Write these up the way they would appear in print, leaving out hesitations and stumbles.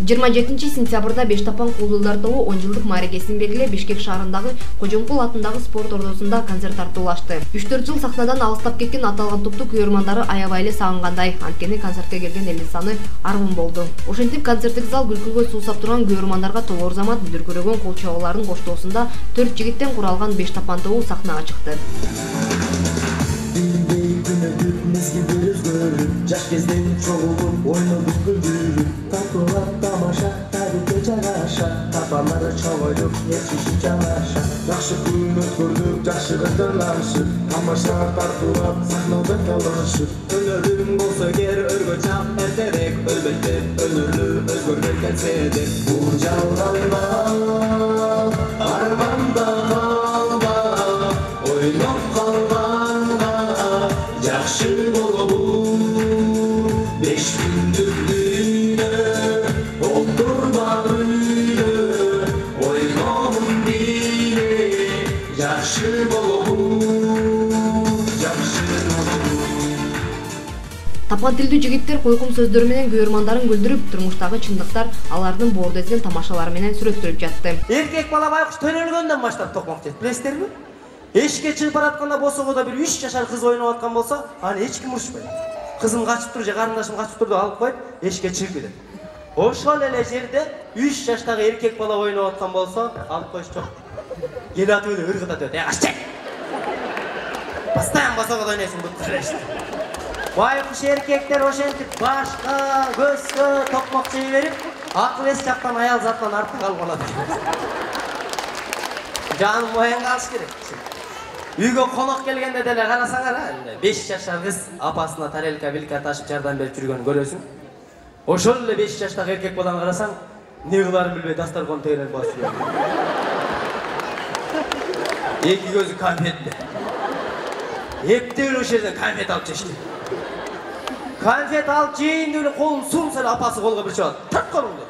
27-сентябрда Бештапан куулдулар тобу 10 жылдык мааракесин белгилеп Бишкек шаарындагы Кожомкул атындагы спорт ордосунда концерт тартуулашты. 3-4 жыл сахнадан алыстап кеткен аталган топту көрөрмандары аябай эле сагынгандай. Анткени концертке келген элдин саны армын болду. Ошентип концерттик зал күлкүгө суусап турган көрөрмандарга толор замат дүркүрөгөн кол чабуулардын коштоосунда 4 жигиттен куралган Бештапан тобу сахнага чыкты. Жаш кезден чогулуп ойнодук күлдүрүп, татуулап тамаша, тарихке жараша, тапалары чогоюп, ечишип жараша. Жакшы күн өткөрдүк, жакшы кыдырлашып, тамаша тартуулап, сахнада талашып. Өнөрүм болсо эгер өргө чап, эртерээк өлбөйт деп, өнөрү өзгөргөн келсе деп. Бул жалганга, арманда калба, ойноп калганга, жакшы болобу. Тапан тилдүү жигиттер койкум сөздөр менен көрөрмандарын күлдүрүп, турмуштагы чындыктар алардын боордо эзген тамашалары менен сүрөттөлүп жатты. Эркек бала байкуш төрөлгөндөн баштап токмок дейт, билесиздерби? Эшикке чыгып баратканда босогодо бир 3 жашар кыз ойноп аткан болсо, аны эч ким урушпайт. Кызым качып тур же карындашым качып тур деп алып коюп, эшикке чыгып кетет. Ошол эле жерде 3 жаштагы эркек бала ойноп аткан болсо, алып коюш жок. Келатып эле ыргытат өтө. Каччы. Постоянно босогодо ойнойсуң бут кылышты. Байкуш эркектер ошентип башка, көзгө токмок жей берип, акыл эс жактан аял заттан артта калып калат. Жаным моянга алыш керек. Үйгө конок келгенде деле карасаңар, 5 жашар кыз апасына тарелка билка ташып жардам берип жүргөнүн көрөсүң. Ошол эле 5 жаштагы эркек баланы карасаң, не кыларын билбей дастаркон тегинен басып жүрөт. Эки көзү конфетте. Эптеп ошол жерден конфет алып жешти. Конфет алып жейин деп эле колун сумса эле апасы колго бир чабат. Тарт колуңду.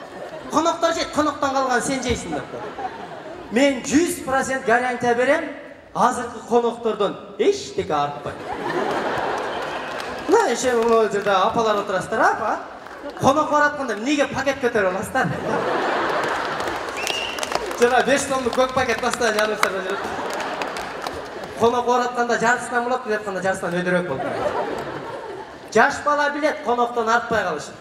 Коноктор жейт, коноктон калган сен жейсиң деп. Мен 100% гарантия берем, азыркы коноктордон эчтеке артпайт. Мына иши мына жерде апалар отурасыздар, апа. Конок баратканда эмнеге пакет көтөрүп аласыздар? Жана 5 сомдук көк пакет постоянно жаныңыздарда жүрөт. Конок баратканда жарысынан болот деп атканда жарыстан өйдөрөк болду. Жаш бала билет коноктон артпай калышын.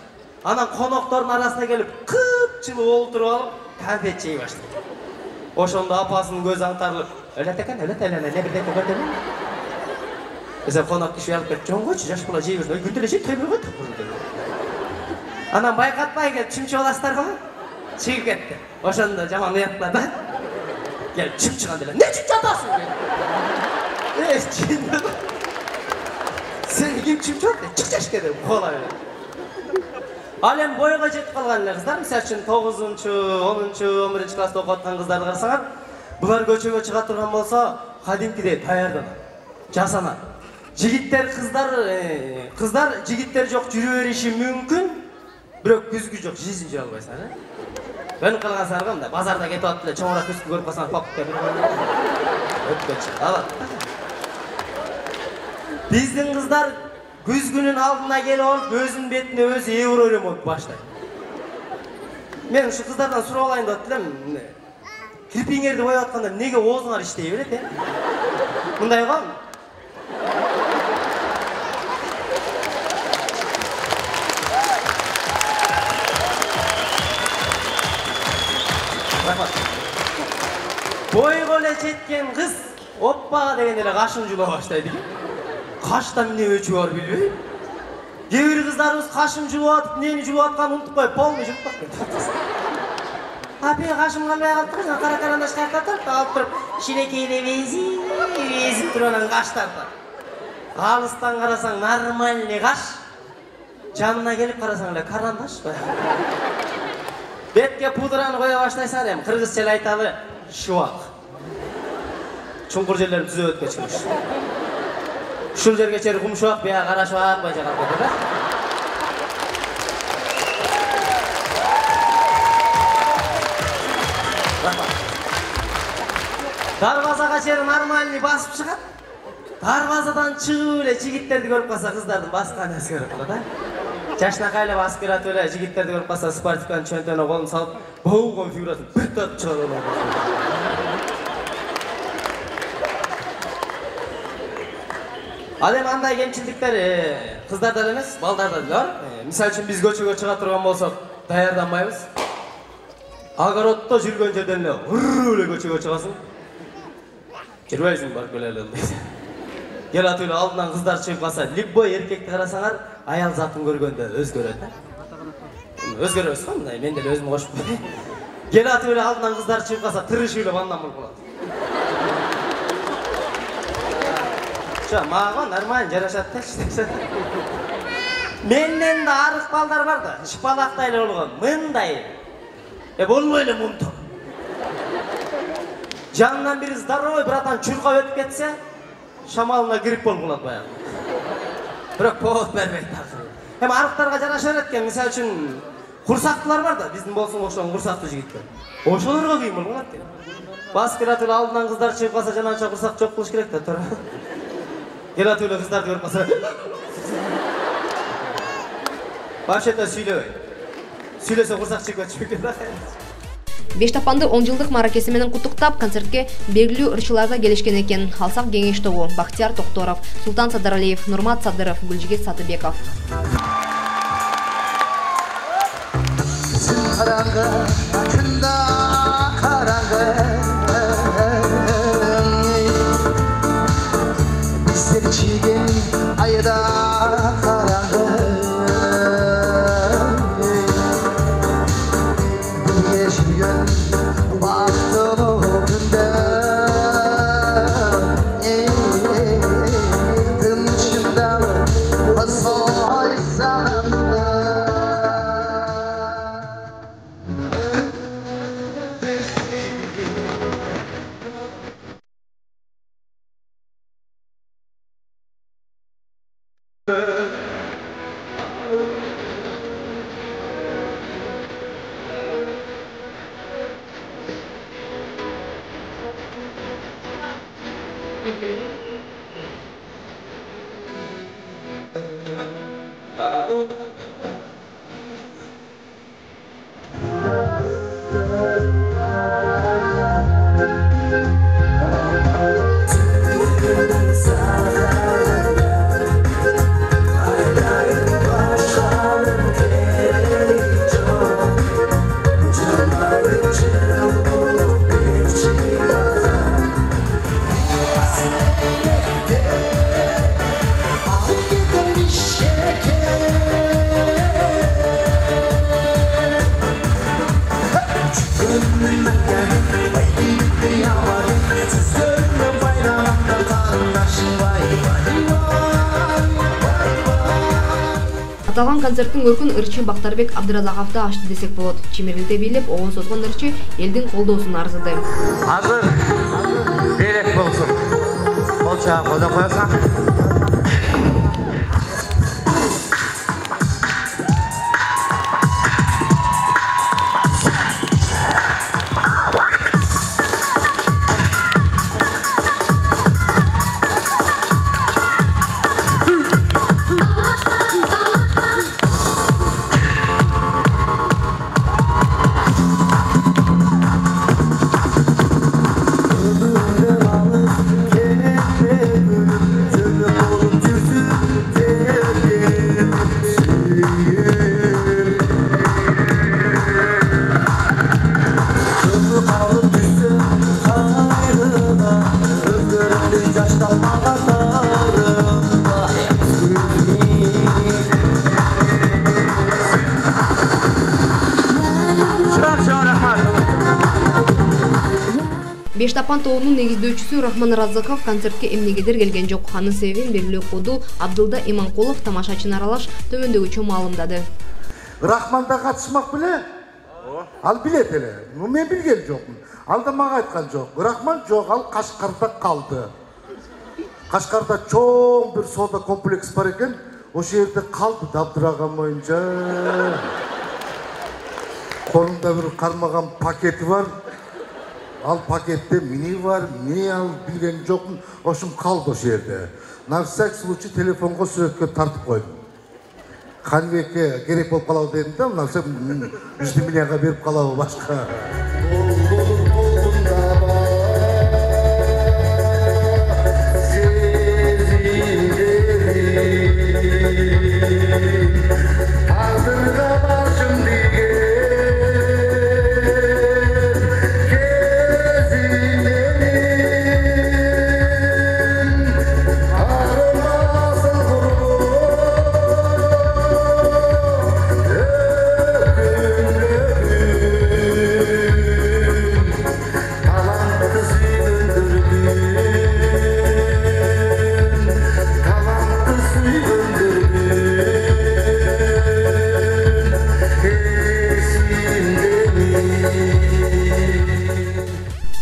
Анан коноктордун арасына келип, кыпчылып олтуруп алып, конфет жей баштайт. Ошондо апасынын көзү аңтарылып, өлөт экен, өлөт эле, не бирдеке көрдүмү? Эсе конок киши алып кетип, жоңгочу, жаш бала жей берди, күндө эле жей, төбөр койт. Анан байкатпай келип, чымчып аласыздарбы? Чыгып кетти. Ошондо жаман уяттар да. Келип чымчыган деле, не чымчып атасың? Чынды. Сен ким чымчып атты? Чык жашке деп кола берет. Ал эми бойго жетип калган эле кыздар, мисалы үчүн 9-чу, 10-чу, 11-чи класста окуп аткан кыздарды карасаңар, булар көчөгө чыга турган болсо, кадимкидей даярданат, жасанат. Жигиттер кыздар жигиттер жок жүрө бериши мүмкүн, бирок күзгү жок жизнь жүрө албайсыңар, Өн кылгансыңар мындай базарда кетип атып эле чоңураак күзгү көрүп калсаңар, папка бир өткөчү. Биздин кыздар күзгүнүн алдына келип алып, өзүнүн бетине өзү эвро ойномок баштайт. Мен ушу кыздардан сурап алайын деп атам, кирпиңерди боеп атканда эмнеге оозуңар иштей берет, Мындай го? Бойго эле жеткен кыз, оппа деген эле кашын жула баштайт. Кашта эмне өчү бар билбейм. Кээ бир кыздарыбыз кашын жулуп атып, эмнени жулуп атканын унутуп коюп, полный жуп кетет. Апе кашым калбай калыптыр, кара карандаш кайткатып, алып туруп, ширекейде безип туруп анан каш тартат. Алыстан карасаң нормальный каш, жанына келип карасаң эле карандаш. Бетке пудраны коя баштайсың эми, кыргызча эле айталы, шуак. Чуңкур жерлерин түзөп өткөчүмүш. Ушул жерге чейин кумшуак, бия кара шуак бай жагат кетет да. Дарбазага чейин нормальный басып чыгат. Дарбазадан чыгып эле жигиттерди көрүп калса, кыздардын баскан нерсе көрүп калат да. Жашнакайлы аспират эле жигиттерди көрүп калса спортивканын чөнтөгүнө колун салып, боу конфигурациясын бир татып чыгарып алат. Ал эми андай кемчиликтер кыздарда эле эмес, балдарда деле бар. Мисалы үчүн биз көчөгө чыга турган болсок, даярданбайбыз. Огороддо жүргөн жерден эле эле көчөгө чыгасың. Жүрбөйсүң, барып келе эле. Келат эле алдынан кыздар чыгып калса, любой эркекти карасаңар, аял затын көргөндө өзгөрөт да. Өзгөрөбүз го, мындай мен деле өзүм кошуп коеюн. Келат эле алдынан кыздар чыгып калса, тырышып эле андан болуп калат. Мага нормально жарашат да. Менден да арык балдар бар да, шпалактай эле болгон, мындай. Болбой эле мунтук. Жанынан бири здоровый братан чуркап өтүп кетсе, шамалына кирип болуп калат баягы. Бирок повод бербейт акыры. Эми арыктарга жараша берет экен, мисалы үчүн курсактылар бар да, биздин болсун ошон курсактуу жигиттер. Ошолорго кийин болуп калат экен. Баскират эле алдынан кыздар чыгып калса, жананча курсак жок кылыш керек да, туура. Келат эле кыздарды көрүп калса. Вообще-то сүйлөбөй. Сүйлөсө курсак чыгып кетчү экен да. Бештапанды 10 жылдык мааракеси менен куттуктап, концертке белгилүү ырчылар да келишкен экен. Алсак кеңеш тобу, Бактияр Токторов, Султан Садаралиев, Нурмат Садыров, Гүлжигит Сатыбеков. Аталган концерттин өркүн ырчы Бактарбек Абдыразаковду ачты десек болот. Чимерилде бийлеп, оон созгон ырчы элдин колдоосун арзыды. Азыр белек болсун. Болча кодо коесаң. Бештапан тобунун негиздөөчүсү Рахман Разыков концертке эмнегедир келген жок. Анын себебин белгилүү кылды Абдылда Иманкулов тамашачыны аралаш төмөндөгүчө маалымдады. Рахманда катышмак беле? Ал билет эле. Мен билген жокмун. Ал да мага айткан жок. Рахман жок, ал Кашкарда калды. Кашкарда чоң бир сода комплекс бар экен. Ошол жерде калды дабдыраган боюнча. Колунда бир кармаган пакети бар. Ал пакетте мини бар, мини ал билген жокмун, ошум калды ошол жерде. На всякий случай телефонго сүрөткө тартып койдум. Халибекке керек болып қалау дедім да, мына сен 100 миллионға беріп қалауы башқа.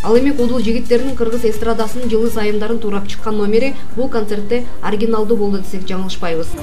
Ал эми куудул жигиттердин кыргыз эстрадасынын жылы сайымдарын туурап чыккан номери бул концертте оригиналдуу болду десек жаңылышпайбыз.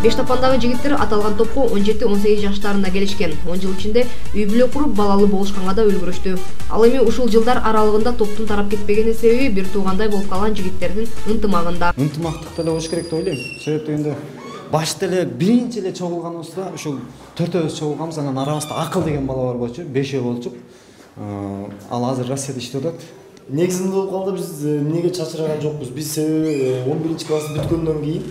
Бештапандагы жигиттер аталган топко 17-18 жаштарында келишкен. 10 жыл ичинде үй бүлө куруп, балалы болушканга да үлгүрүштү. Ал эми ушул жылдар аралыгында топтун тарап кетпегени себеби бир туугандай болуп калган жигиттердин ынтымагында. Ынтымактыкта эле болуш керек деп ойлойм. Себеби энди башта эле биринчи эле чогулганыбызда ушул төртөөбүз чогулганбыз, анан арабызда Акыл деген бала бар болчу, 5 болчу. Ал азыр Россияда иштеп атат. негизинде болуп калды, биз эмнеге чачыраган жокпуз. Биз себеби 11 класс бүткөндөн кийин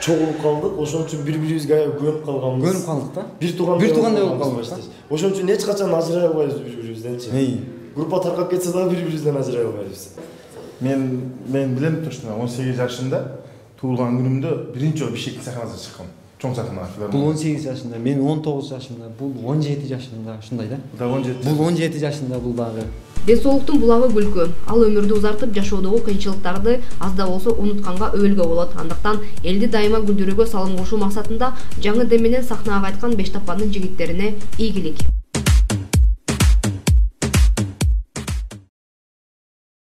чогулуп калдык. Ошон үчүн бири-бирибизге аябай көөнүп калганбыз. Көрүнүп калдык да. Бир туугандай болуп калдык. Ошон үчүн эч качан ажырай албайбыз бири-бирибизденчи. Группа таркап кетсе дагы бири-бирибизден ажырай албайбыз. Мен билем точно 18 жашымда туулган күнүмдө биринчи жолу Бишкектин сахнасына чыккам. Чоң сахналар. Бул 18 жашында, мен 19 жашымда, бул 17 жашында, ушундай да. Бул 17. Бул 17 жашында, бул дагы. Ден соолуктун булагы күлкү. Ал өмүрдү узартып жашоодогу кыйынчылыктарды аз да болсо унутканга өбөлгө болот. Андыктан элди дайыма күлдүрүүгө салым кошуу максатында жаңы дем менен сахнага кайткан Бештапкандын жигиттерине ийгилик.